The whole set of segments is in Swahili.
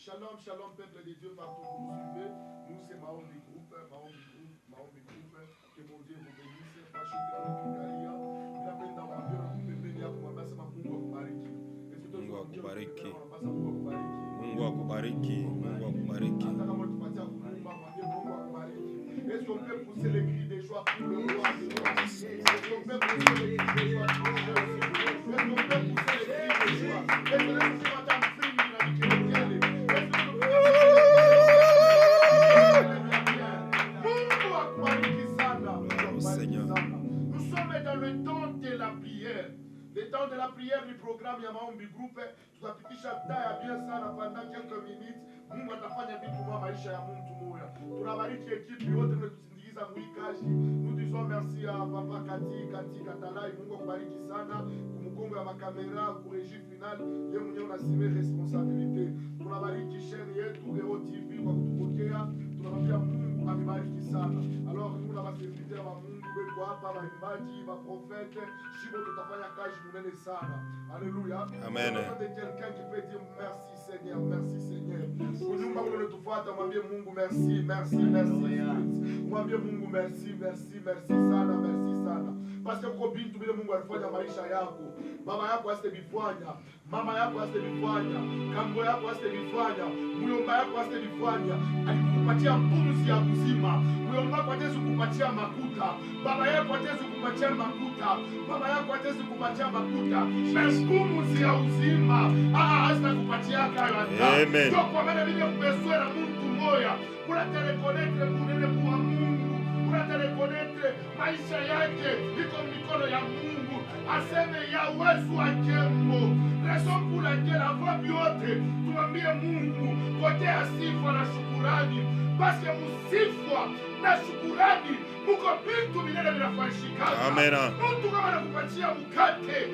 Shalom, shalom, peuple de Dieu partout où vous suivez. Nous, c'est Mahombi Group. Que mon Dieu vous bénisse. Mungu akubariki. Mungu akubariki. Mungu akubariki. Est-ce qu'on peut pousser les cris de joie pour le roi? Est-ce qu'on peut pousser les cris de joie pour le roi? Est-ce qu'on peut pousser les cris de joie? Est-ce que madame nous sommes dans le temps de la prière. Le temps de la prière du programme ya Mahombi Group. Tutapitisha taya bien sana pendant quelques minutes. Mungu atafanya vitu kwa maisha ya mtu mmoja. Tunabariki ekipi yote mmetusindikiza mwikaji. Nous disons merci à Papa Kati Katalai. Mungu akubariki sana. Kumkongo ya makamera, ku régie finale, yeye mwenyewe unasime responsabilité. Tunabariki chaîne yetu Ero TV kwa kutupokea. Tunamwambia Mungu amebariki sana. Alors nous na serviteur wa Mungu wetu hapa, waimbaji, wa prophète, shibo tutafanya kazi munene sana. Alléluia. Amen. Quelqu'un qui peut dire merci Seigneur, merci Seigneur. Kunyumba kule tufuata, mwambie Mungu merci, merci, merci. Mwambie Mungu merci, merci, merci sana, merci sana. Parce que uko bintu vile Mungu alifanya maisha yako. Baba yako asitebifanya, mama yako asitebifanya, kambo yako asitebifanya, muyomba yako asitebifanya. Alikupatia pumzi ya uzima. Muyomba yako atezi kupatia makuta. Baba yako atezi kupatia makuta. Baba yako atezi kupatia makuta. Pumzi ya uzima. Hasta kupatia kaya. Amen. Ndio kwa maana vile umeswera mtu moya. Kuna telekonekte kunene kwa Mungu. Kuna telekonekte maisha yake iko mikono ya Mungu. Aseme ya uwezo wake Mungu. Raison pour laquelle avant vyote tumwambie Mungu pokea sifa na shukurani. Basi musifwa na shukurani muko vitu vinene vinafanyikana. Amen. Mtu kama anakupatia mkate,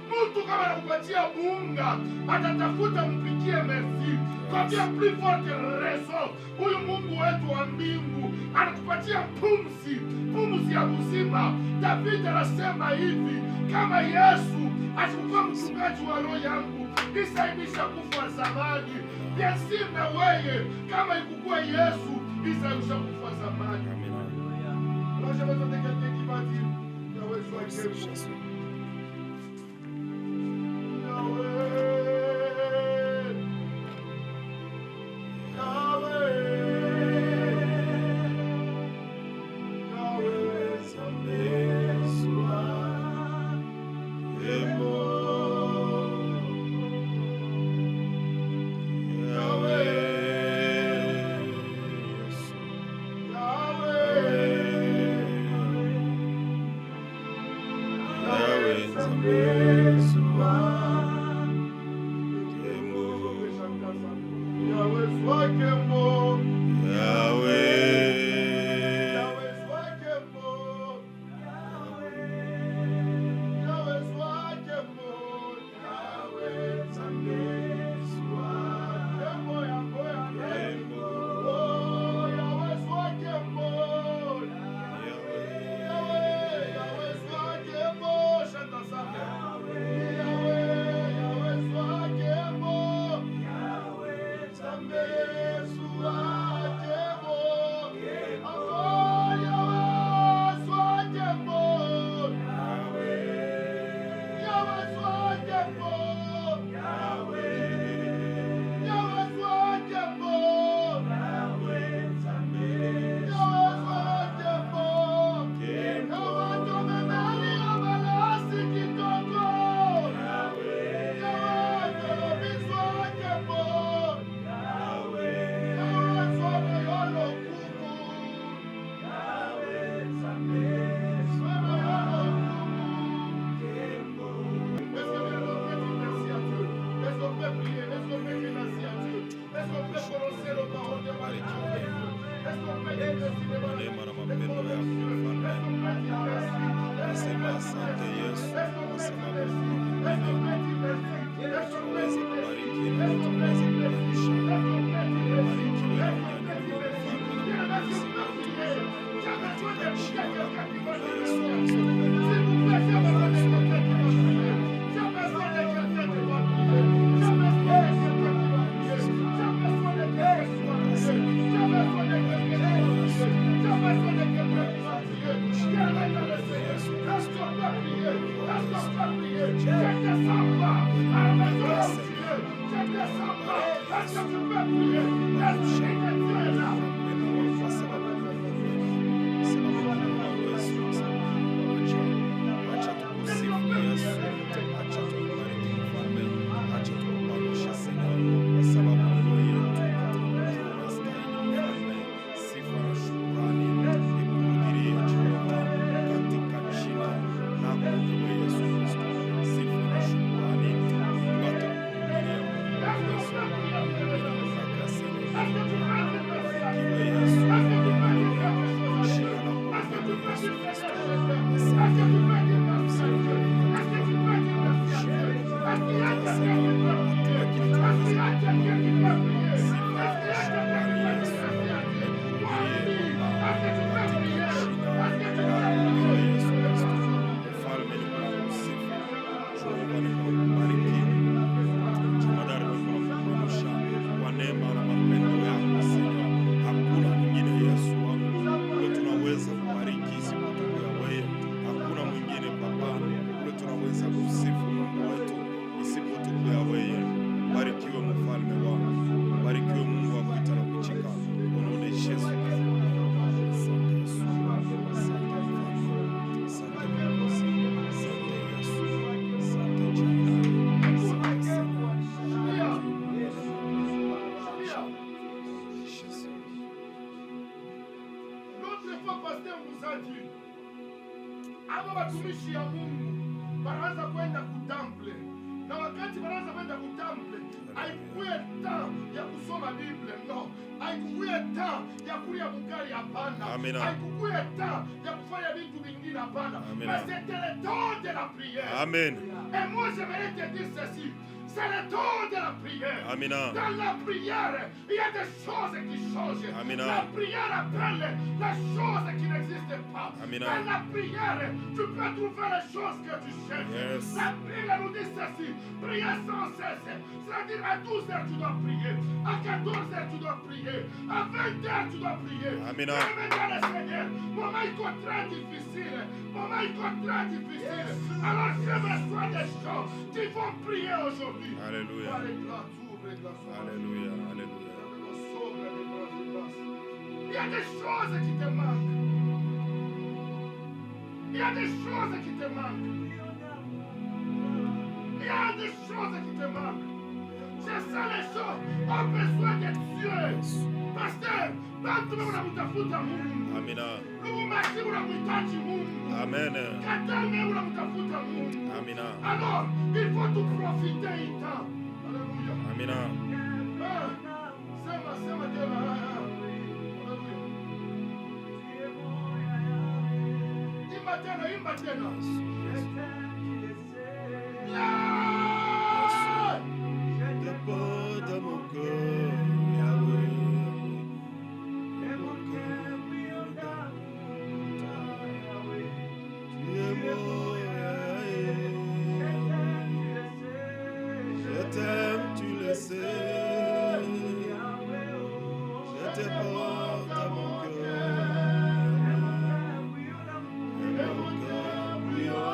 mtu kama anakupatia bunga, atatafuta mpikie merci. Kwa plus forte raison, huyu Mungu wetu wa mbingu anatupatia pumzi ya uzima. David anasema hivi, kama Yesu asikuwa mchungaji wa roho yangu, isaibisha kufa zamani. Yesi na wewe, kama ikukuwa Yesu, isaibisha kufa zamani. Moi, j'ai besoin de quelqu'un qui va dire Yahweh, sois Jésus. Yesu que tu peux prier. L'Esprit de Dieu est là. Hapo watumishi ya Mungu wanaanza kwenda kutample, na wakati wanaanza kwenda kutample, haikuwe temps ya kusoma Biblia, no. Haikuwe temps ya kulia bugari, hapana. Haikuwe temps ya kufanya vitu vingine, hapana. Mais c'était le temps de la prière. Amen. Et moi j'aimerais te dire ceci. C'est le temps de la prière. Amina. Dans la prière, il y a des choses qui changent. Amina. La prière appelle les choses qui n'existent pas. Amina. Dans la prière, tu peux trouver les choses que tu cherches. Yes. La prière nous dit ceci. Prier sans cesse. C'est-à-dire à 12h tu dois prier. À 14h tu dois prier. À 20h tu dois prier. Amina. Dans le Seigneur, moment il est très difficile. Moment il est très difficile. Alors j'ai besoin des gens qui vont prier aujourd'hui. Alléluia. Alléluia. Alléluia. Il y a des choses qui te manquent. Il y a des choses qui te manquent. Il y a des choses qui te manquent. C'est ça, les gens ont besoin de Dieu. Pasteur, bantu unamtafuta Mungu. Amina. Lumumasi unamhitaji Mungu. Amen. Katame unamtafuta Mungu. Amina. Alors, il faut tout profiter du temps. Alléluia. Amina. Sema tena. Alléluia. Imba tena. Dépôt de mon cœur, Yahweh. Je t'aime, tu le sais. Je te porte à mon cœur. Et mon cœur brûle.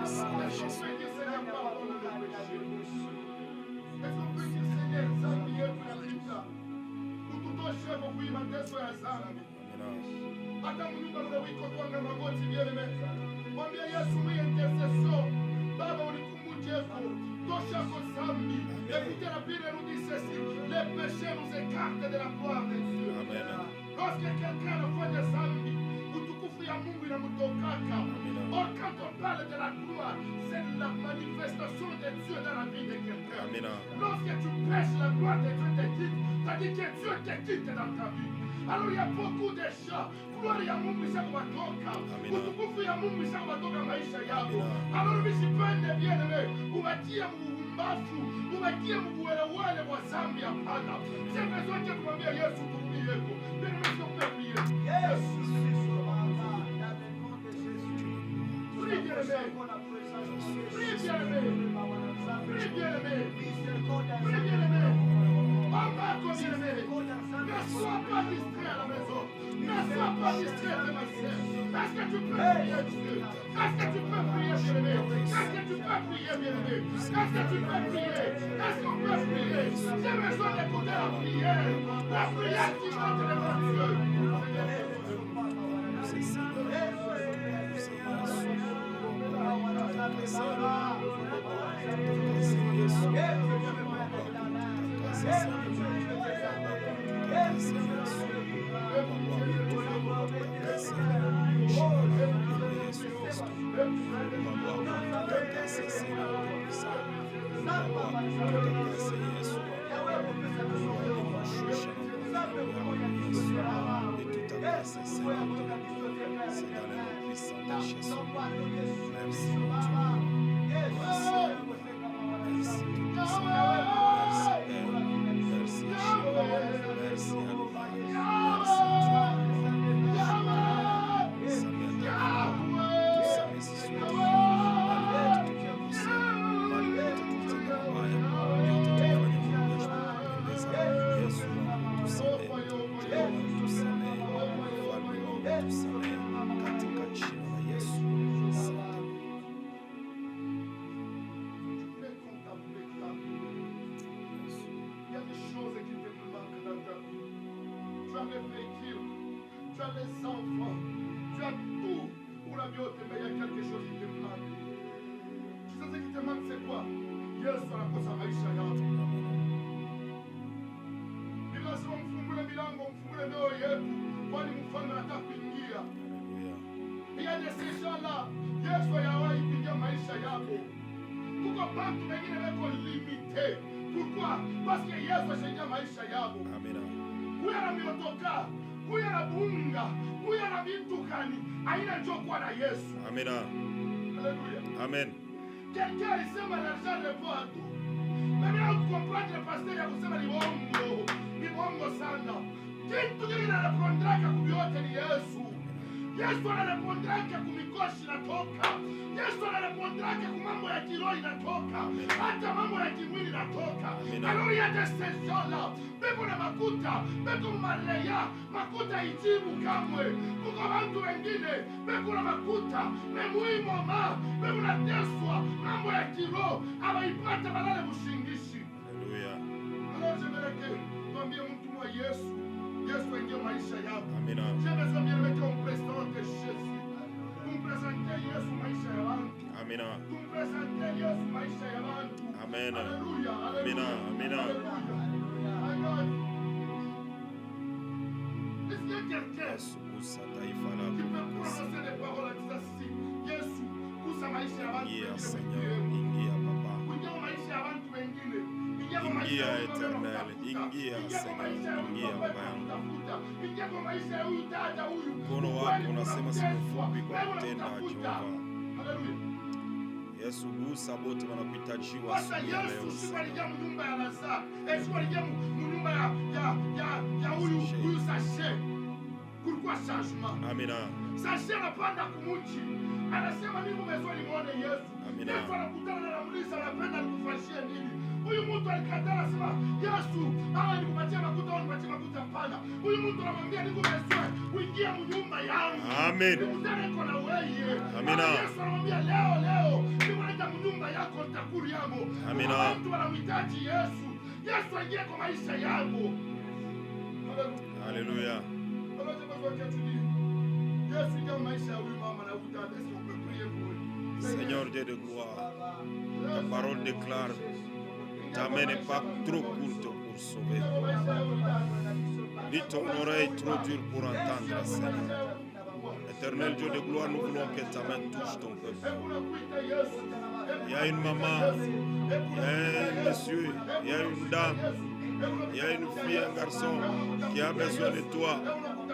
Jésus. Hata mnyumba wiko twanga magoti bien mwambie Yesu mwenye intercession. Baba unikumbuke tosha kwa zambi. Écoutez la Bible nous dit ceci, les péchés nous écartent de la gloire de Dieu. Amen. Lorsque quelqu'un anafanya zambi, utukufu ya Mungu inamtokaka. Or quand on parle de la gloire, c'est la manifestation de Dieu dans la vie de quelqu'un. Lorsque tu prêches la gloire de Dieu te quitte, ça dit que Dieu te quitte dans ta vie. Alors il y a beaucoup de gens, gloire ya Mungu ishakawatoka, utukufu ya Mungu ishakawatoka maisha yako. Alors visipende bien aimé, ubatie mbumbafu, ubatie mbuwelewele wa zambi hapana. C'est besoin que kumwambia Yesu turudie yako. Bien aimé, s'il vous plaît, priez. Yes. Prie bien aimé. Prie bien aimé. Prie bien aimé. Prie bien aimé. Papa comme bien aimé. Ne sois pas distrait à la maison. Ne sois pas distrait de ma sœur. Est-ce que tu peux prier Dieu? Est-ce que tu peux prier bien aimé? Est-ce que tu peux prier bien aimé? Est-ce que tu peux prier? Est-ce qu'on peut prier? J'ai besoin d'écouter la prière. La prière qui monte devant Dieu. Les enfants, tu as tout pour la beauté, mais il y a quelque chose qui te manque. Tu sais ce qui te manque, c'est quoi? Yesu anakosa maisha yako. Lazima mfungule milango, mfungule mioyo yetu, kwani mfalme anataka kuingia. Il y a des gens là, Yesu hajawahi kuingia maisha yako. Kuko bantu wengine wako limité. Pourquoi? Parce que Yesu ashaingia maisha yako. Amen. Huyu anamiotoka. Kuya na bunga, kuya na vitu gani, haina njoo kwa na Yesu. Amen. Haleluya. Amen. Quelqu'un alisema l'argent ne peut pas tout. Mais bien comprendre le pasteur ya kusema ni bongo sana. Kitu kile anapondraka kubyote ni Yesu. Yesu anapondraka kumikoshi natoka. Yesu anapondraka kumambo ya kiroho inatoka. Hata mambo ya kimwili inatoka. Alors il y a des saisons là. Beko na makuta, beko maleya, makuta ijibu kamwe. Kuko bantu wengine, beko na makuta, memui mama, beko na teswa, mambo ya kiroho, abaipata balale mushingishi. Haleluya. Alors je vais que tuambie mtu wa Yesu. Yesu aingie maisha yako. Amina. J'ai besoin bien mettre en présence de Jésus. Kumpresenter Yesu maisha ya wantu. Amina. Kumpresenter Yesu maisha ya wantu. Amen. Haleluya. Amina. Amina. Est-ce qu'il y a quelqu'un qui peut prononcer des paroles à Jésus? Yesu, kusa maisha ya wantu. Ingia Seigneur, ingia Papa. Kuingia maisha ya wantu wengine. Ingia Eternel, ingia Seigneur, ingia Baba yangu. Ingia kwa maisha ya huyu dada huyu. Mkono wako unasema si mfupi kwa kutenda, Jehova. Haleluya. Yesu, gusa bote wanakuhitajiwa Sasa Yesu siku alijia mnyumba ya Lazaro. Siku alijia mnyumba ya huyu Sashe. Kulikuwa changement. Amina. Sashe anapanda kumuji. Anasema mimi mwezo nimuone Yesu. Amina. Yesu anakutana na anamuuliza anapenda nikufanyie nini? Huyu mtu alikataa anasema Yesu, nikupatie makuta au nipatie makuta hapana. Huyu mtu anamwambia nikumezwe uingie mnyumba yangu. Amen. Nikutane niko na wewe. Amina. Yesu anamwambia leo nyumba yako nitakuri yamo. Amina. Watu wanamhitaji Yesu. Yesu aingie kwa maisha yako. Alléluia. Alors j'ai besoin que tu dis, Yesu ingia maisha ya huyu mama na utata. Est-ce qu'on peut prier pour lui? Seigneur Dieu de gloire, ta parole déclare, ta main n'est pas trop courte pour sauver. Ni ton oreille trop dure pour entendre, Seigneur. Éternel Dieu de gloire, nous voulons que ta main touche ton peuple. Il y a une maman, il y a un monsieur, il y a une dame, il y a une fille, un garçon qui a besoin de toi.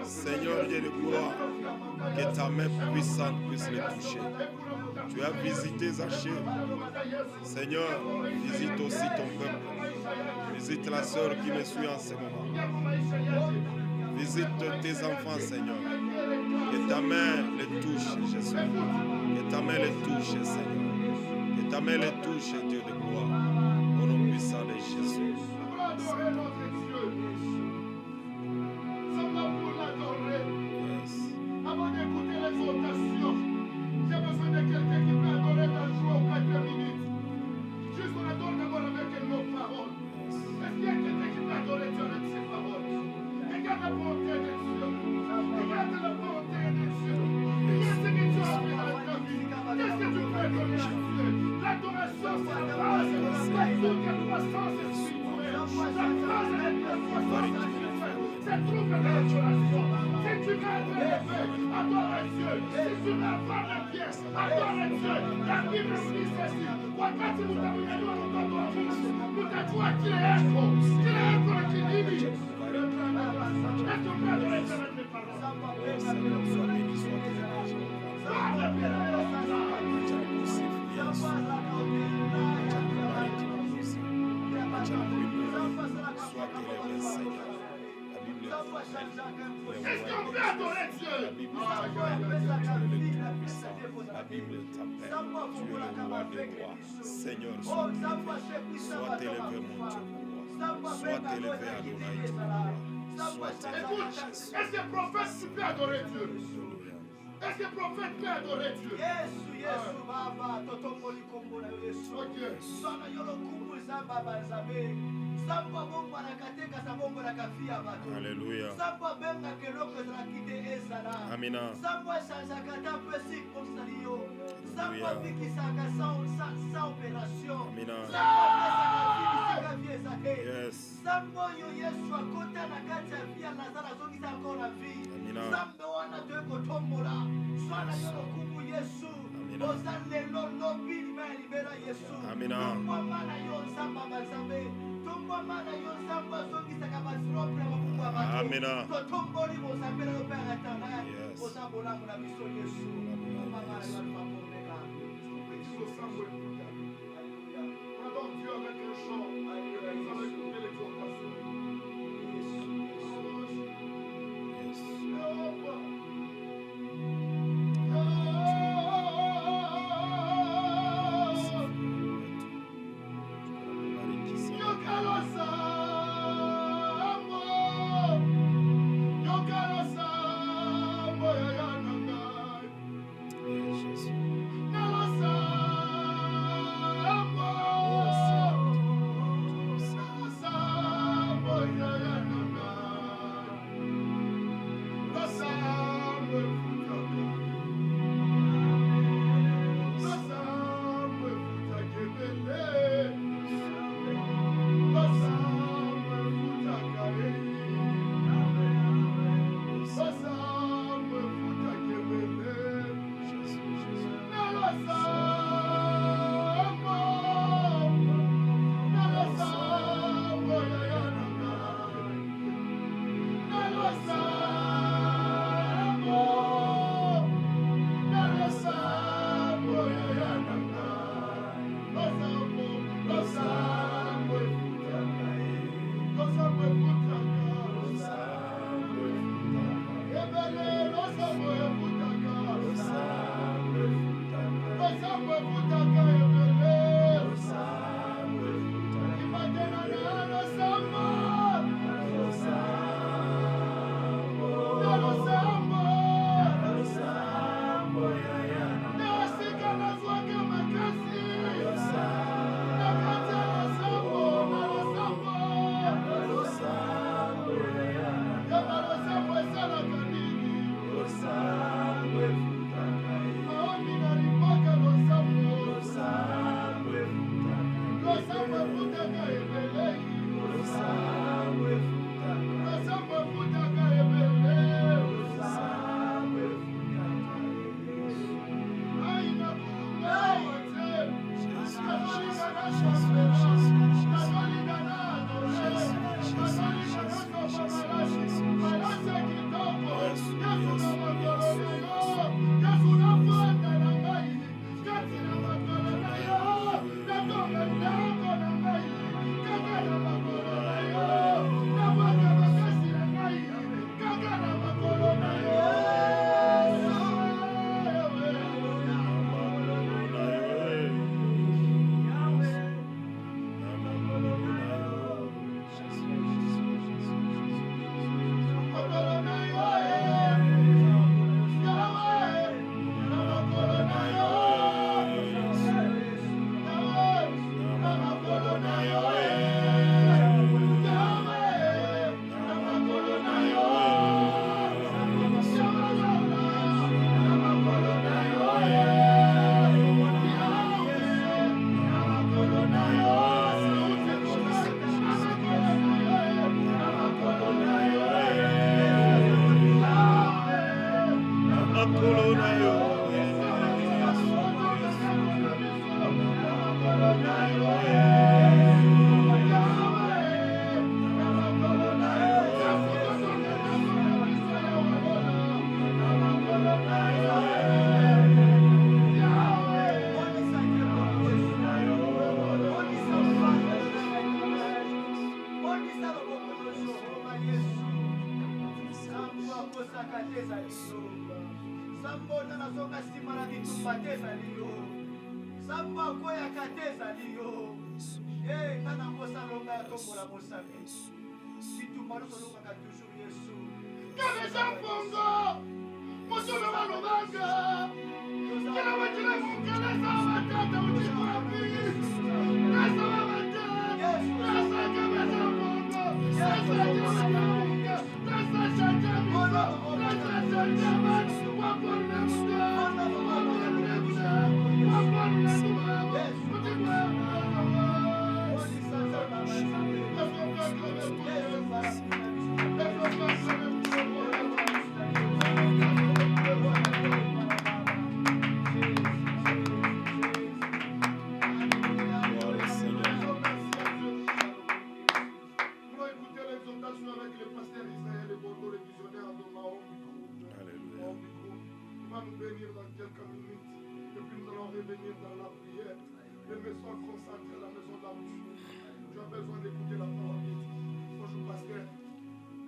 Seigneur Dieu de gloire, que ta main puissante puisse les toucher. Tu as visité Zachée. Seigneur, visite aussi ton peuple. Visite la sœur qui me suit en ce moment. Visite tes enfants, Seigneur. Que ta main les touche, Jésus. Que ta main les touche, Seigneur. Que ta main les touche, Dieu de gloire. Au nom puissant de Jésus. Yes. Avant d'écouter l'exhortation, j'ai besoin de quelqu'un qui peut adorer dans 3 ou 4 minutes. Juste on adore d'abord avec nos paroles. Est-ce qu'il y a quelqu'un qui peut adorer Dieu avec ses paroles? Regarde la bonté de Dieu. Regarde la bonté de Dieu. Regarde ce que Dieu a fait dans ta vie. Qu'est-ce que tu peux donner à Dieu? L'adoration, c'est la base de toute croissance spirituelle. La base de la croissance spirituelle. C'est tout que l'adoration. Si tu veux être élevé, adore Dieu. Si tu veux avoir la pièce, adore Dieu. La Bible nous dit ceci. Wakati mtamenyanyua mtoto wa Mungu, mtajua kile yako na kidini. Est-ce qu'on peut adorer Dieu avec les paroles? Seigneur, sois béni, sois glorifié. Est-ce qu'on peut adorer Dieu? La Bible t'appelle. Tu es le roi des rois. Seigneur, sois élevé. Sois élevé, mon Dieu. Sois élevé, Adonai. Sois élevé, Jésus. Est-ce que prophète tu peux adorer Dieu? Est-ce que prophète peut adorer Dieu? Yesu baba totongoli kombo na Yesu. Sana yolo kumu baba zabe. Samba bongo anakateka sa bongo na kafia bato. Alléluia. Samba benga keloko za kite ezala. Amina. Samba sasa kata pesi konsalio. Samba biki saka sa opération. Amina. Samba pesa kafia Yes. Samba yo Yesu akota na kati ya via Lazara zongi za kona vi. Amina. Samba wana tueko tombola. Sana yolo kumu Yesu. Ozale lolo bili ma libera Yesu. Amina. Tumba mana yo samba bazabe. Tumba mana yo samba zongi saka basropre mabubu abatu. Amina. Totomboli mo sambela yo pera tana. Yes. Osabola mo na biso Yesu. Tumba mana yo mapomeka. On adore Dieu avec un chant. Nous allons écouter l'exhortation. te ezali yo. Nzambe akweyaka te ezali yo. Ntango kosalonga ya kombola mosami. Bitumba losolongaka toujours Yesu. Kabeza mpongo. Motono balobanga. Kila wajile mukeleza watata utikuapi. Nasa wabatata. Nasa kabeza mpongo. Nasa kiwamunga. Nasa shakamizo. Nasa shakaman. Waponne muda. Waponne muda. Waponne muda. Utikwa.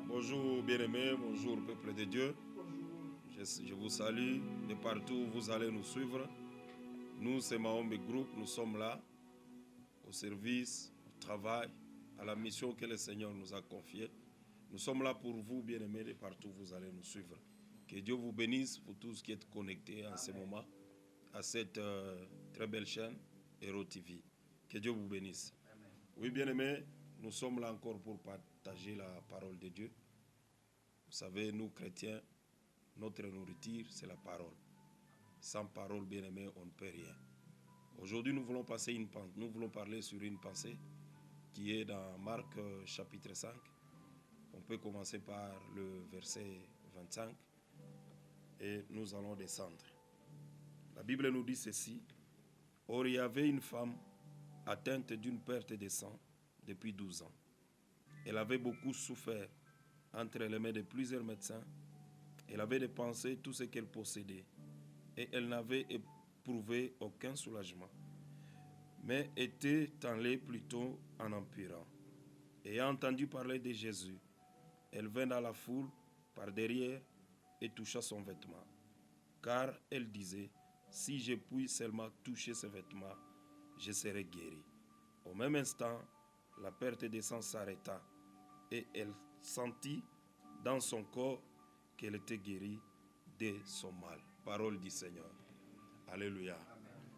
Bonjour bien-aimés, bonjour peuple de Dieu. Je vous salue de partout où vous allez nous suivre. Nous, c'est Mahombe Group, nous sommes là au service, au travail, à la mission que le Seigneur nous a confiée. Nous sommes là pour vous, bien-aimés, de partout où vous allez nous suivre. Que Dieu vous bénisse pour tous qui êtes connectés en ce moment à cette très belle chaîne, Hero TV. Que Dieu vous bénisse. Amen. Oui, bien-aimés, nous sommes là encore pour partager la parole de Dieu. Vous savez, nous chrétiens, notre nourriture, c'est la parole. Sans parole, bien-aimés, on ne peut rien. Aujourd'hui, nous voulons parler sur une pensée qui est dans Marc chapitre 5. On peut commencer par le verset 25 et nous allons descendre. La Bible nous dit ceci. Or, il y avait une femme atteinte d'une perte de sang depuis 12 ans. Elle avait beaucoup souffert entre les mains de plusieurs médecins. Elle avait dépensé tout ce qu'elle possédait et elle n'avait éprouvé aucun soulagement, mais était allée plutôt en empirant. Ayant entendu parler de Jésus, elle vint dans la foule par derrière et toucha son vêtement, car elle disait, si je puis seulement toucher ses vêtements, je serai guérie. Au même instant, la perte de sang s'arrêta et elle sentit dans son corps qu'elle était guérie de son mal. Parole du Seigneur. Alléluia.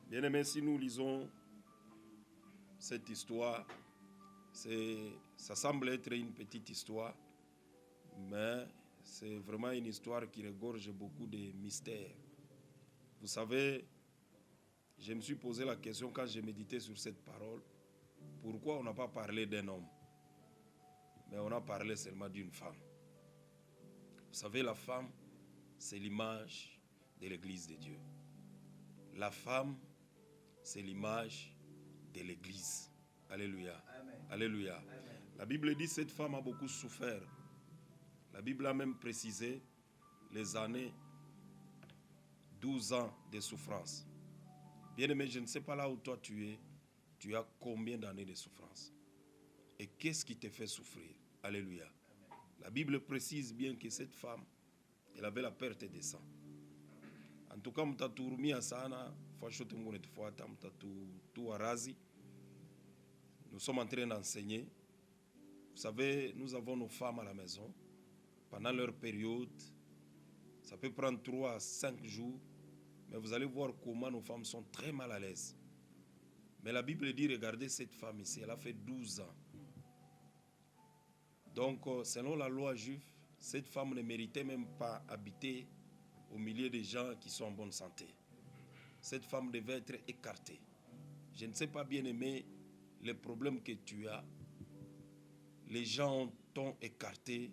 Bien-aimés, si nous lisons cette histoire, ça semble être une petite histoire, mais c'est vraiment une histoire qui regorge beaucoup de mystères. Vous savez, je me suis posé la question quand j'ai médité sur cette parole, pourquoi on n'a pas parlé d'un homme, mais on a parlé seulement d'une femme. Vous savez, la femme, c'est l'image de l'Église de Dieu. La femme, c'est l'image de l'Église. Alléluia. Amen. Alléluia. Amen. La Bible dit que cette femme a beaucoup souffert. La Bible a même précisé les années, 12 ans de souffrance. Bien-aimé, je ne sais pas là où toi tu as combien d'années de souffrance. Et qu'est-ce qui te fait souffrir? Alléluia. La Bible précise bien que cette femme, elle avait la perte de sang. En tout cas, nous sommes en train d'enseigner. Vous savez, nous avons nos femmes à la maison. Pendant leur période, ça peut prendre 3 à 5 jours. Mais vous allez voir comment nos femmes sont très mal à l'aise. Mais la Bible dit, regardez cette femme ici, elle a fait 12 ans. Donc, selon la loi juive, cette femme ne méritait même pas habiter au milieu des gens qui sont en bonne santé. Cette femme devait être écartée. Je ne sais pas, bien aimé, les problèmes que tu as. Les gens t'ont écarté.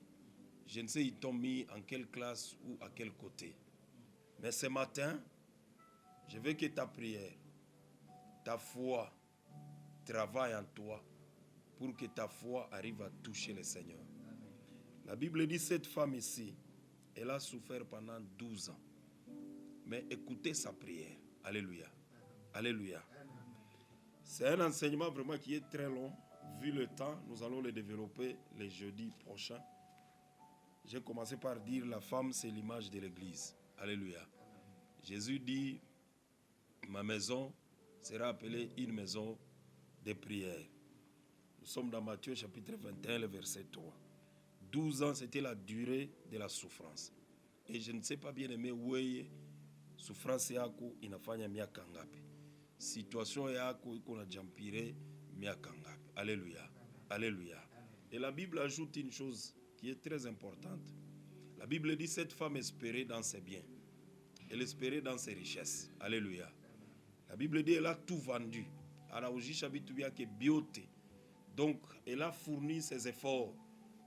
Je ne sais, ils t'ont mis en quelle classe ou à quel côté. Mais ce matin, je veux que ta prière, ta foi, travaille en toi pour que ta foi arrive à toucher le Seigneur. La Bible dit, cette femme ici, elle a souffert pendant 12 ans. Mais écoutez sa prière. Alléluia. Alléluia. C'est un enseignement vraiment qui est très long. Vu le temps, nous allons le développer les jeudis prochains. J'ai commencé par dire, la femme, c'est l'image de l'Église. Alléluia. Jésus dit, ma maison sera appelée une maison de prière. Nous sommes dans Matthieu chapitre 21, le verset 3. 12 ans, c'était la durée de la souffrance. Et je ne sais pas bien aimé, weye souffrance yako inafanya miaka ngapi? Situation yako iko na jampire miaka ngapi? Alléluia. Alléluia. Et la Bible ajoute une chose qui est très importante. La Bible dit cette femme espérait dans ses biens. Elle espérait dans ses richesses. Alléluia. La Bible dit elle a tout vendu. Donc elle a fourni ses efforts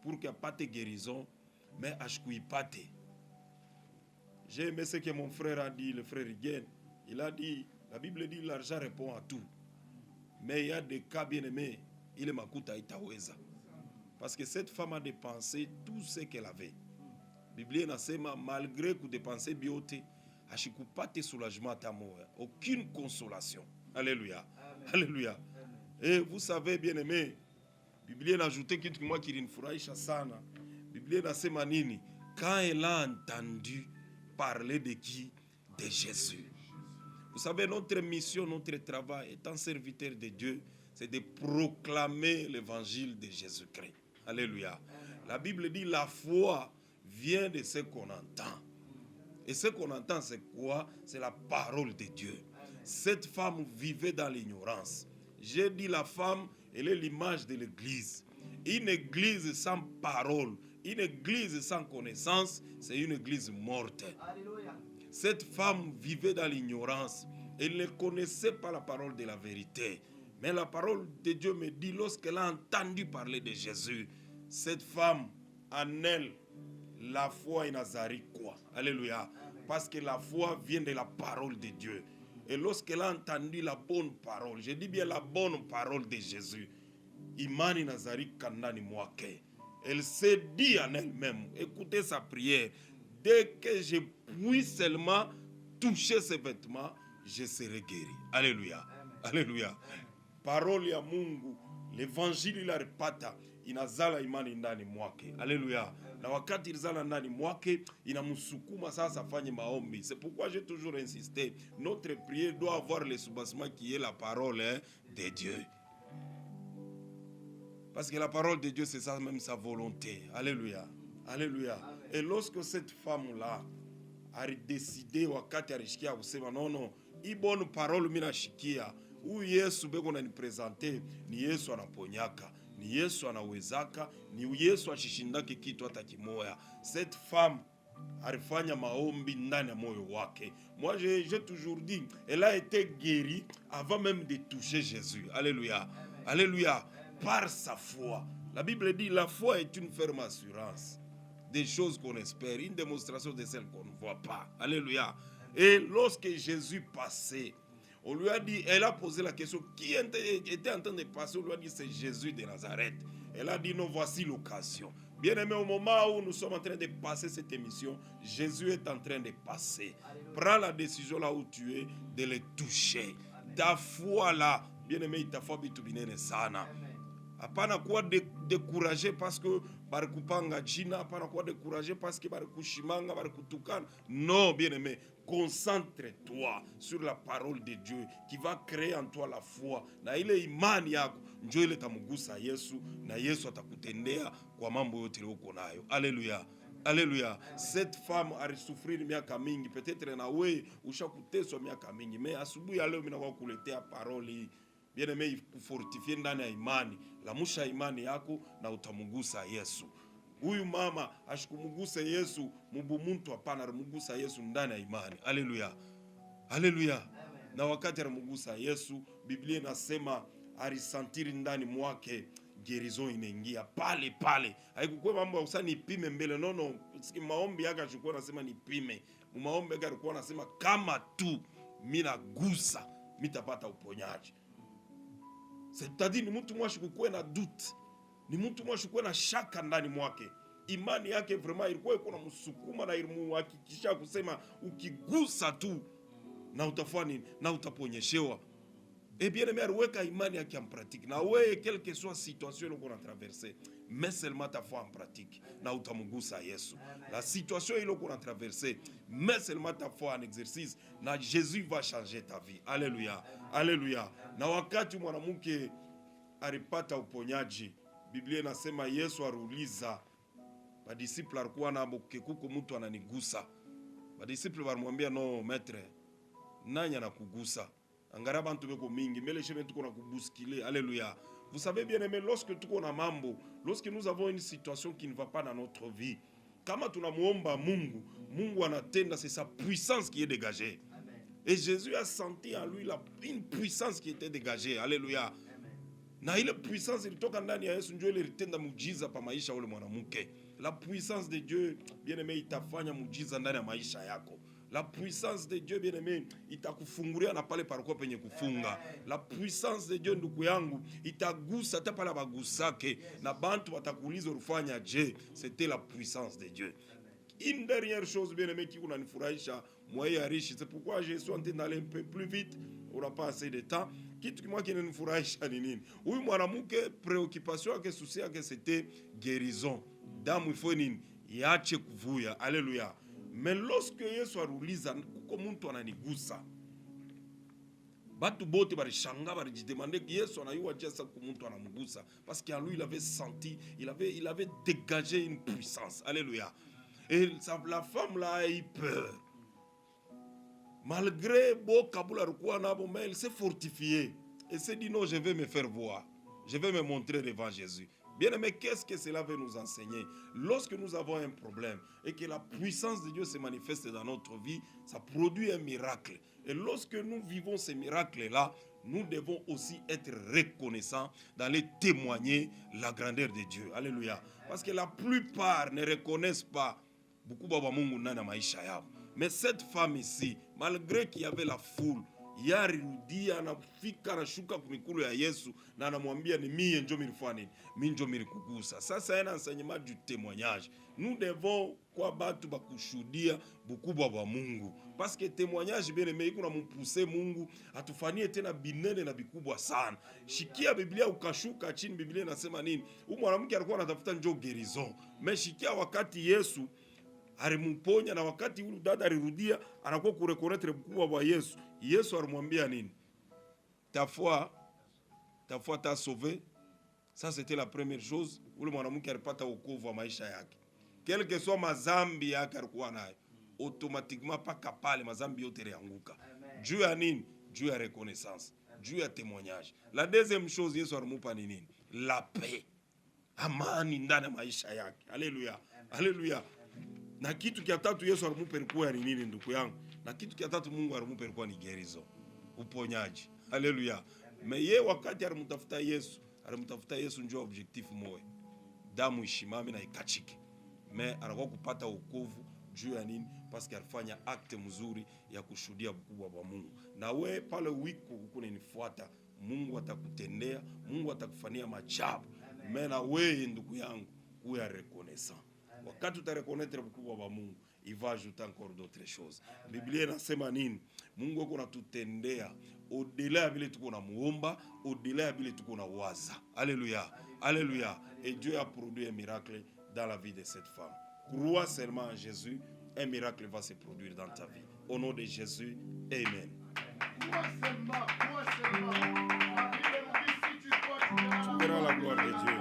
pour qu'il n'y ait pas de guérison, mais pas. J'ai aimé ce que mon frère a dit, le frère Riguen. Il a dit, la Bible dit l'argent répond à tout. Mais il y a des cas bien aimés, il est makuta itaweza. Parce que cette femme a dépensé tout ce qu'elle avait. La Bible nasema malgré que dépensé biote, ashikupate soulagement à moya, aucune consolation. Alléluia. Amen. Alléluia. Amen. Et vous savez bien aimé, la Bible a ajouté kitu kimoja kilinifurahisha sana. La Bible nasema nini? Quand elle a entendu parler de qui? De Jésus. Vous savez, notre mission, notre travail, étant serviteur de Dieu, c'est de proclamer l'évangile de Jésus-Christ. Alléluia. La Bible dit la foi vient de ce qu'on entend. Et ce qu'on entend, c'est quoi? C'est la parole de Dieu. Cette femme vivait dans l'ignorance. J'ai dit la femme, elle est l'image de l'église. Une église sans parole, une église sans connaissance, c'est une église morte. Alléluia. Cette femme vivait dans l'ignorance. Elle ne connaissait pas la parole de la vérité. Mais la parole de Dieu me dit, lorsqu'elle a entendu parler de Jésus, cette femme, en elle, la foi est nazari quoi. Alléluia. Amen. Parce que la foi vient de la parole de Dieu. Et lorsqu'elle a entendu la bonne parole, je dis bien la bonne parole de Jésus, imani nazari kanani mwake. Elle s'est dit en elle-même, écoutez sa prière, dès que je puis seulement toucher ses vêtements, je serai guéri. Alléluia. Amen. Alléluia. Amen. Parole ya Mungu, l'évangile la repata, inazala imani ndani mwake. Alléluia. Na wakati ilizala ndani mwake, inamsukuma sasa afanye maombi. C'est pourquoi j'ai toujours insisté, notre prière doit avoir le soubassement qui est la parole de Dieu. Parce que la parole de Dieu, c'est ça même sa volonté. Alléluia. Alléluia. Amen. Et lorsque cette femme-là a décidé, wakati alishikia kusema, non, hii bonne parole mina shikia, huyu Yesu beko na nipresente, ni Yesu anaponyaka, ni Yesu anawezaka, ni Yesu ashishindake kitu hata kimoya. Cette femme alifanya maombi ndani ya moyo wake. Moi, j'ai toujours dit, elle a été guérie avant même de toucher Jésus. Alléluia. Amen. Alléluia. Amen. Par sa foi. La Bible dit, la foi est une ferme assurance des choses qu'on espère, une démonstration de celles qu'on ne voit pas. Alléluia. Et lorsque Jésus passait, on lui a dit, elle a posé la question, qui était en train de passer? On lui a dit, c'est Jésus de Nazareth. Elle a dit, non, voici l'occasion. Bien aimé, au moment où nous sommes en train de passer cette émission, Jésus est en train de passer. Alléluia. Prends la décision là où tu es, de le toucher. Amen. Ta foi là, bien aimé, ta foi bitubinene sana. Hapana kuwa découragé parce que barikupanga jina, hapana kuwa découragé parce que barikushimanga, barikutukana. Non, bien aimé, concentre-toi sur la parole de Dieu qui va créer en toi la foi. Na ile imani yako ndio ile tamugusa Yesu na Yesu atakutendea kwa mambo yote uko nayo. Alléluia. Alléluia. Cette femme a souffrir miaka mingi, peut-être na wewe ushakuteswa miaka mingi, mais asubuhi ya leo mimi nakuwa kuletea parole. Bien aimé, kufortifie ndani ya imani, lamusha imani yako na utamugusa Yesu. Huyu mama ashikumugusa Yesu mubumuntu, hapana, alimugusa Yesu ndani ya imani. Alléluia. Alléluia. Na wakati alimugusa Yesu, Biblia inasema alisantiri ndani mwake guérison inaingia pale pale. Haikuwa mambo ya usani nipime mbele, no. Maombi yake alikuwa anasema nipime. Maombi yake alikuwa anasema kama tu mimi nagusa mitapata uponyaji. C'est-à-dire, ni mtu mwashi kukuwe na doute, ni mtu mwashi kukuwe na shaka ndani mwake. Imani yake vraiment ilikuwa iko na msukuma na ilimuhakikisha kusema ukigusa tu na utafanya nini? Na utaponyeshewa. Et bien aimé, weka imani yake en pratique. Na wewe quelle que soit situation qu'on a traversée, mets seulement ta foi en pratique. Na utamugusa Yesu. La situation qu'on a traversée, mets seulement ta foi en exercice. Na Jésus va changer ta vie. Alléluia. Alléluia. Na wakati mwanamke alipata uponyaji, Biblia inasema Yesu aruliza badisiple alikuwa na kuko mtu ananigusa. Badisiple walimwambia no maître, nani anakugusa? Angara bantu beko mingi, mbele sheme tuko na kubuskile. Alléluia. Vous savez bien aimé, lorsque tuko na mambo, lorsque nous avons une situation qui ne va pas dans notre vie, kama tunamuomba Mungu, Mungu anatenda, c'est sa puissance qui est dégagée. Amen. Et Jésus a senti en lui une puissance qui était dégagée. Alléluia. Amen. Na ile puissance ilitoka ndani ya Yesu, ndio ile ilitenda muujiza pa maisha ule mwanamke. La puissance de Dieu, bien aimé, itafanya muujiza ndani ya maisha yako. La puissance de Dieu, bien aimé, itakufungulia na pale paroko penye kufunga. La puissance de Dieu, ndugu yangu, itagusa hata pale bagusake na bantu watakuuliza ufanya je. C'était la puissance de Dieu. Une dernière chose, bien aimé, qui kunanifurahisha moyo riche, c'est pourquoi je suis en train d'aller un peu plus vite. On n'a pas assez de temps. Kitu kimoja kinanifurahisha ni nini? Huyu mwanamke préoccupation yake, souci yake c'était guérison. Damu ifo nini? Iache kuvuya. Alléluia. Mais lorsque Yesu aruliza kuko muntu ananigusa, batu bote barishanga barijidemande Yesu anayua jesa ku muntu anamugusa parce qu'en lui il avait senti, il avait dégagé une puissance. Alléluia. Et la femme là a eu peur. Malgré beau kabula rukuwa nabo, mais elle s'est fortifiée et s'est dit non, je vais me faire voir. Je vais me montrer devant Jésus. Bien aimé, qu'est-ce que cela veut nous enseigner? Lorsque nous avons un problème et que la puissance de Dieu se manifeste dans notre vie, ça produit un miracle. Et lorsque nous vivons ces miracles-là, nous devons aussi être reconnaissants d'aller témoigner la grandeur de Dieu. Alléluia. Parce que la plupart ne reconnaissent pas beaucoup baba Mungu nana maisha yao. Mais cette femme ici, malgré qu'il y avait la foule, yarirudia anafika anashuka kumikulu ya Yesu na anamwambia ni mie njo milifanya mimi njo milikugusa. Sasa yana enseignement du témoignage. Nous devons kwa batu bakushuhudia bukubwa wa Mungu. Parce que témoignage bien aimé kuna mpuse Mungu atufanyie tena binene na bikubwa sana. Shikia Biblia ukashuka chini, Biblia inasema nini? Huyu mwanamke alikuwa anatafuta njo guérison. Mais shikia wakati Yesu alimuponya na wakati huyu dada alirudia anakuwa kureconnaître mkubwa wa Yesu. Yesu alimwambia nini? Ta foi t'a sauvé. Ça c'était la première chose. Ule mwanamke alipata wokovu wa maisha yake. Quel que soit mazambi yake alikuwa nayo, automatiquement paka pale mazambi yote yanguka. Juu ya nini? Juu ya reconnaissance, juu ya témoignage. La deuxième chose Yesu alimupa ni nini? La paix. Amani ndani ya maisha yake. Alléluia. Alléluia. Na kitu kia tatu Yesu alimupa ilikuwa ni nini ndugu yangu? Na kitu kia tatu Mungu alimupa ilikuwa ni guérison, uponyaji. Alléluia. Mais ye wakati alimtafuta Yesu ndio objectif moja. Damu ishimame na ikachike. Mais anakuwa kupata wokovu juu ya nini? Parce que alifanya acte mzuri ya kushuhudia ukubwa wa Mungu. Na we pale wiko unanifuata, Mungu atakutendea, Mungu atakufanyia maajabu. Mais na wewe ndugu yangu uwe reconnaissant. Wakati utareconnaître ukubwa wa Mungu, il va ajouter encore d'autres choses. Biblia inasema nini? Mungu yuko anatutendea au-delà ya vile tuko na muomba, au-delà ya vile tuko na waza. Alléluia. Alléluia. Et Dieu a produit un miracle dans la vie de cette femme. Crois seulement en Jésus, un miracle va se produire dans ta vie. Au nom de Jésus, amen. Crois seulement. Tu verras la gloire de Dieu.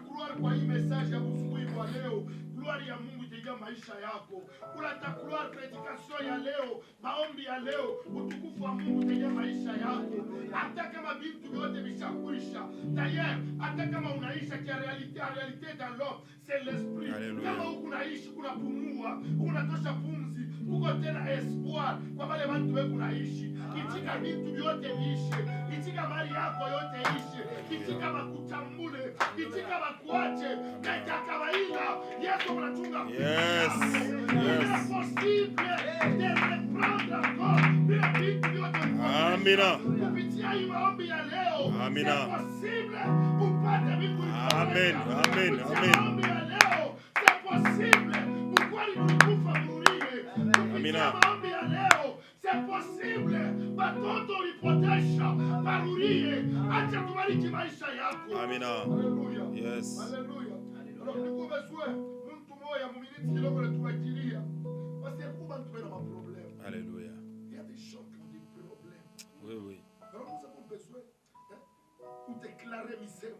Croire kwa hii message ya usiku wa leo, gloire ya Mungu itaingia maisha yako. Croire predication ya leo, maombi ya leo, utukufu wa Mungu itaingia maisha yako. Hata kama vitu vyote vishakwisha. D'ailleurs, hata kama unaisha kia réalité dans l'homme, c'est l'esprit. Kama huku unaishi kunapumua, unatosha pumzi, uko tena espoir kwa wale watu wewe unaishi. Kitika vitu vyote viishe, kitika mali yako yote ishe, kitika makuchambule, kitika makuache, katika kawaida Yesu anachunga. Yes. C'est possible de reprendre encore bila vitu vyote. Amina. Kupitia hii maombi ya leo, Amina. c'est possible upate vitu. Amen. Amen. Amen. Maombi ya leo, c'est possible ukweli kukufa murie. Kupitia maombi ya leo, c'est possible. Batoto ulipotesha. Barurie. Acha tubariki maisha yako. Amina. Haleluya. Yes. Haleluya. Alors niko besoin mtu moya mu minute kidogo na tubakilia. Parce que kuba tuna ma problème. Alléluia. Il y a des gens qui ont des problèmes. Oui, oui. Alors nous avons besoin de déclarer misemo.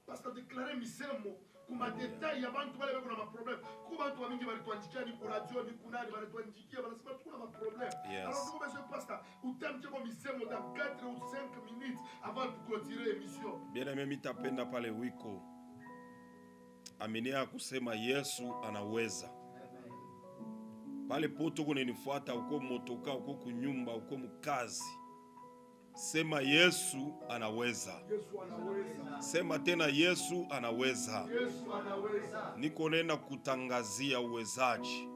Parce que déclarer misemo kuma détail ya bantu wale bako na ma problème. Kuba bantu wa mingi balituandikia ni kwa radio ni kunani balituandikia banasema tuko na problème. Yes. Alors nous avons besoin pasteur utamke kwa misemo dans 4 ou 5 minutes avant de clôturer l'émission. Bien aimé, mitapenda pale wiko. Aminia kusema Yesu anaweza. Pale poto kunenifuata uko motoka uko kunyumba uko mkazi. Sema Yesu anaweza. Yesu anaweza. Sema tena Yesu anaweza. Yesu anaweza. Niko nenda kutangazia uwezaji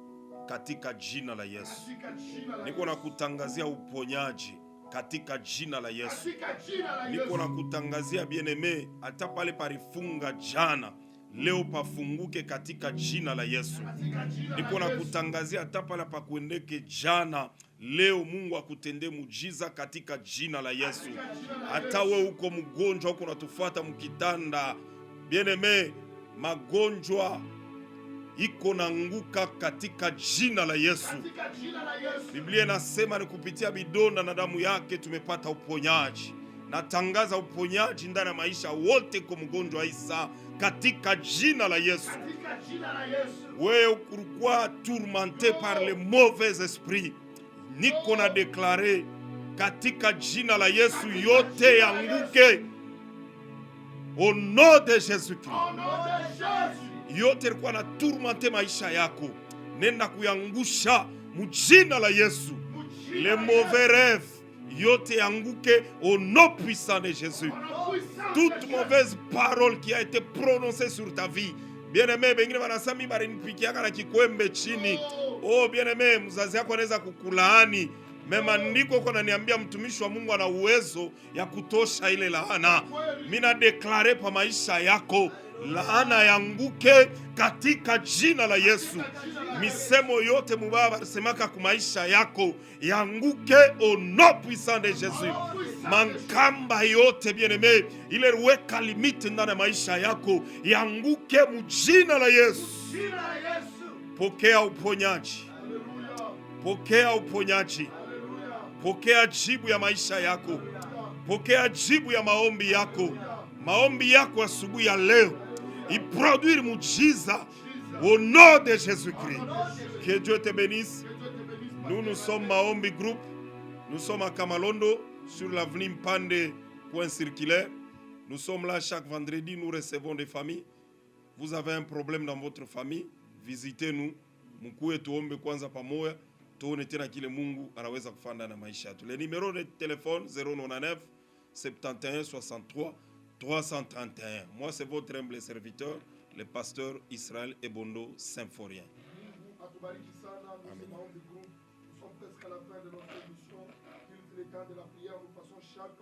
katika jina la Yesu. Katika jina la Niko na kutangazia uponyaji katika jina la Yesu. katika jina la Niko na Yesu. kutangazia bien-aimé, hata pale parifunga jana, leo pafunguke katika jina la Yesu. Katika jina Niko la na Yesu. kutangazia hata pale pakuendeke jana, leo Mungu akutendee mujiza katika jina la Yesu. Hata we uko mgonjwa uko natufuata mkitanda, bien-aimé, magonjwa iko nanguka katika jina la Yesu. Katika jina la Yesu. Biblia inasema ni kupitia bidonda na damu yake tumepata uponyaji. Natangaza uponyaji ndani ya maisha wote kwa mgonjwa Isa katika jina la Yesu. Katika jina la Yesu. Wewe ulikuwa tourmenté par les mauvais esprits, niko na deklare katika jina la Yesu yote yanguke au nom de Jésus-Christ. Au nom de Jésus. Yote ilikuwa na tourmenté maisha yako, nenda kuyangusha mujina la Yesu. Les mauvais rêves yote yanguke au nom puissant de Jésus. Toute mauvaise parole qui a été prononcée sur ta vie, bien-aimé, bengine wanasami barinipikiaka na kikwembe chini. Oh bien-aimé, mzazi yako anaweza kukulaani. Mema ndiko kwa naniambia mtumishi wa Mungu ana uwezo ya kutosha ile laana. Mina deklare pa maisha yako, laana yanguke katika jina la Yesu. Misemo yote mubaya barisemaka ku maisha yako yanguke au nom puissant de Jésus. Mankamba yote bien-aimé, ile weka limite ndani ya maisha yako yanguke mujina la Yesu. Jina la Yesu. Pokea uponyaji. Haleluya. Pokea uponyaji. Haleluya. Pokea jibu ya maisha yako. Pokea jibu ya maombi yako. Maombi yako asubuhi ya leo iproduire mujiza au nom de Jésus-Christ. Que Dieu te bénisse. Nous sommes Maombi Group. Nous sommes à Kamalondo, sur l'avenue Mpande, point circulaire. Nous sommes là chaque vendredi, nous recevons des familles. Vous avez un problème dans votre famille, visitez-nous. Mkuwe tuombe kwanza pamoja, tuone tena kile Mungu anaweza kufanya na maisha yetu. Le numéro de téléphone 099 71 63 331. Moi c'est votre humble serviteur, le pasteur Israël Ebondo Symphorien. Atubariki sana. Nous sommes Maombi Group. Nous sommes presque à la fin de notre émission. Il est le temps de la prière. Nous passons chaque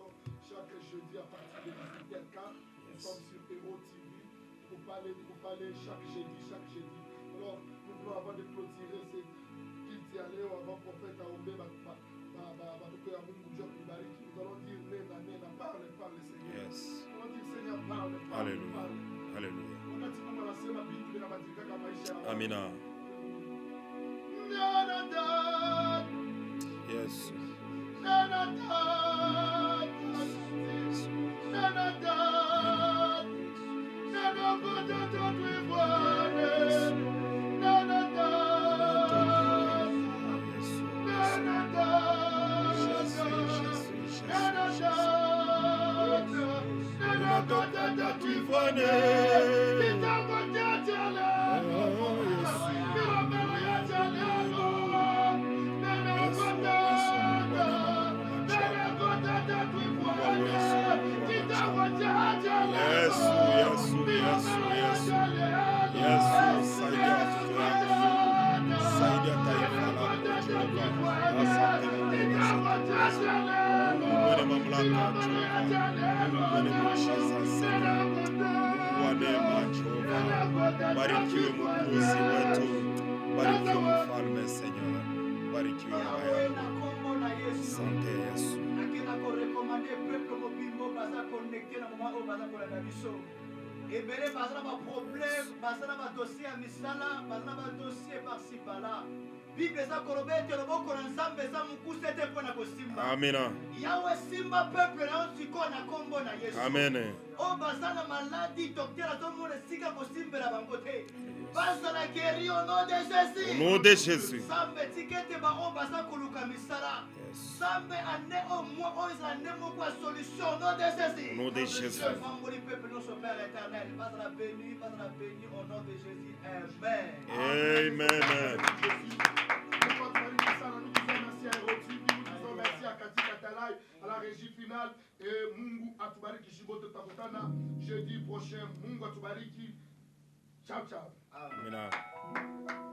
jeudi à partir de 18h15. Nous sommes sur Héros TV. Pour parler chaque jeudi. Alors, nous voulons avant de clôturer ce qu'il y a là avant prophète à Ombe, nous allons dire Nena, parle Seigneur. Yes. Nous allons dire Seigneur, parle. Alléluia. Alléluia. Wakati Mungu anasema vitu vinabadilika kama maisha ya Amina. Yes. Barikiwe Mwokozi wetu, barikiwe Mfalme Seigneur, barikiwe Baba yangu. Yesu. Asante Yesu. Nakena ko recommander peuple mobimbo baza connecté na moment oyo baza kolanda biso. Ebele baza na ba problème, baza na ba dossier ya misala, baza na ba dossier par-ci par-là. Bible eza koloba ete loboko na Nzambe eza mokuse te mpo na kosimba. Amina. Yawe simba peuple na yo sikoyo na kombo na Yesu. Amen. Oyo baza na maladi, docteur azomona esika kosimbela bango te. Bazala guéri au nom de Jésus. Au nom de Jésus. Nzambe tika ete bango baza koluka misala. Nzambe ane o mwa oyo ezala nde moko ya solution au nom de Jésus. Au nom de Jésus. Famboli peuple nyonso Père éternel. Bazala béni au nom de Jésus. Amen. Amen. À la régie finale et Mungu atubariki shibote tutakutana jeudi prochain. Mungu atubariki. Ciao ciao. Amina.